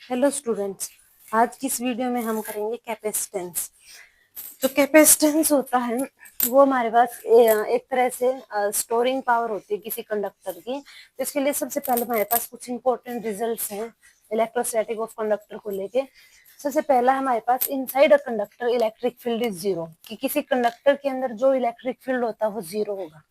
Hello students, आज की इस वीडियो में हम करेंगे कैपेसिटेंस। जो कैपेसिटेंस होता है वो हमारे पास एक तरह से स्टोरिंग पावर होती है किसी कंडक्टर की। तो इसके लिए सबसे पहले हमारे पास कुछ इंपॉर्टेंट रिजल्ट्स हैं इलेक्ट्रोस्टैटिक ऑफ कंडक्टर को लेके। सबसे पहला हमारे पास inside a conductor electric field is zero, कि किसी कंडक्टर के अंदर जो इलेक्ट्रिक फील्ड होता है वो जीरो होगा।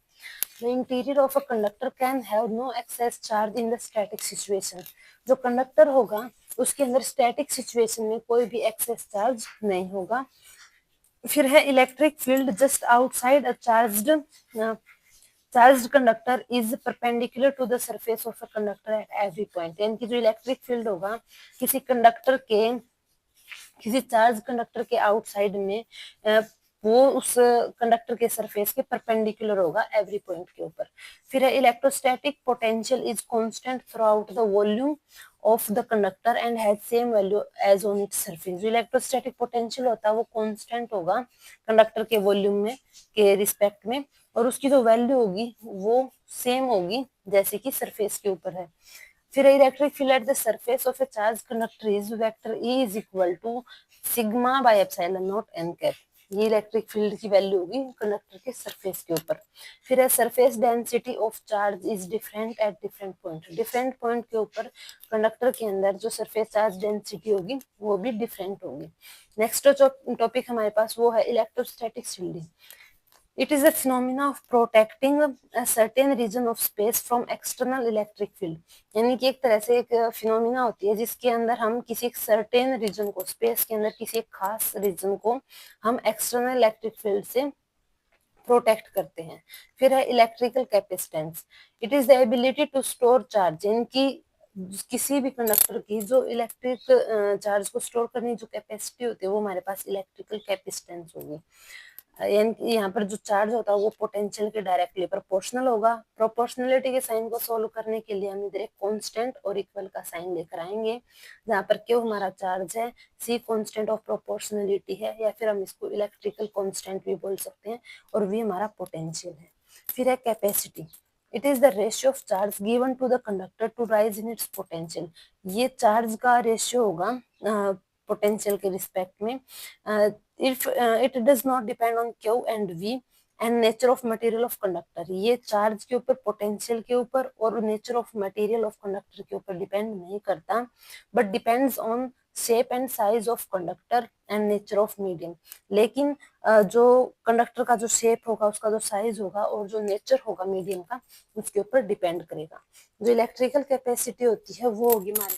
The interior of a conductor can have no excess charge in the static situation. जो कंडक्टर होगा उसके अंदर स्टैटिक सिचुएशन में कोई भी एक्सेस चार्ज नहीं होगा। फिर है electric field just outside a charged conductor is perpendicular to the surface of a conductor at every point. यानी कि जो इलेक्ट्रिक फील्ड होगा किसी कंडक्टर के किसी चार्ज कंडक्टर के आउटसाइड में वो उस कंडक्टर के सरफेस के परपेंडिकुलर होगा एवरी पॉइंट के ऊपर। फिर है electrostatic potential is constant throughout the volume of the conductor and has same value as on its surface. जो इलेक्ट्रोस्टैटिक पोटेंशियल होता है वो कांस्टेंट होगा कंडक्टर के वॉल्यूम में के रिस्पेक्ट में, और उसकी जो वैल्यू होगी वो सेम होगी जैसे कि सरफेस के ऊपर है। फिर electric field at the surface of a charge conductor is vector E is equal to sigma by epsilon naught n cap. ये इलेक्ट्रिक फील्ड की वैल्यू होगी कंडक्टर के सरफेस के ऊपर। फिर है surface density of charge is different at different point. Different point के ऊपर कंडक्टर के अंदर जो सरफेस चार्ज डेंसिटी होगी वो भी डिफरेंट होगी। नेक्स्ट जो टॉपिक हमारे पास वो है electrostatic shielding. It is a phenomena of protecting a certain region of space from external electric field। यानी कि एक तरह से एक फिनोमिना होती है जिसके अंदर हम किसी एक सर्टेन रीजन को, स्पेस के अंदर किसी एक खास रीजन को हम एक्सटर्नल इलेक्ट्रिक फील्ड से प्रोटेक्ट करते हैं। फिर है electrical capacitance. It is the ability to store charge. इनकी किसी भी कंडक्टर की जो इलेक्ट्रिक चार्ज को स्टोर करने की जो कैपेसिटी होती है वो हमारे पास इलेक्ट्रिकल कैपेसिटेंस होगी। यानी कि यहाँ पर जो चार्ज होता है वो पोटेंशियल के डायरेक्टली प्रोपोर्शनल होगा। प्रोपोर्शनलिटी के साइन को सोल्व करने के लिए हम इधर एक कांस्टेंट और इक्वल का साइन लेकर आएंगे, जहाँ पर क्यू हमारा चार्ज है, सी कांस्टेंट ऑफ प्रोपोर्शनलिटी है, या फिर हम इसको इलेक्ट्रिकल कांस्टेंट भी बोल सकते हैं, और वी हमारा पोटेंशियल है। फिर है capacity. It is the ratio of charge given to the conductor to rise in its potential. ये चार्ज का रेशियो होगा पोटेंशियल के रिस्पेक्ट में। if it does not depend on Q and V and nature of material of conductor। ये charge के ऊपर, potential के ऊपर और nature of material of conductor के ऊपर डिपेंड नहीं करता, but depends on shape and size of conductor and nature of medium. लेकिन जो कंडक्टर का जो शेप होगा, उसका जो साइज होगा और जो नेचर होगा मीडियम का, उसके ऊपर डिपेंड करेगा। जो इलेक्ट्रिकल कैपेसिटी होती है वो होगी हमारे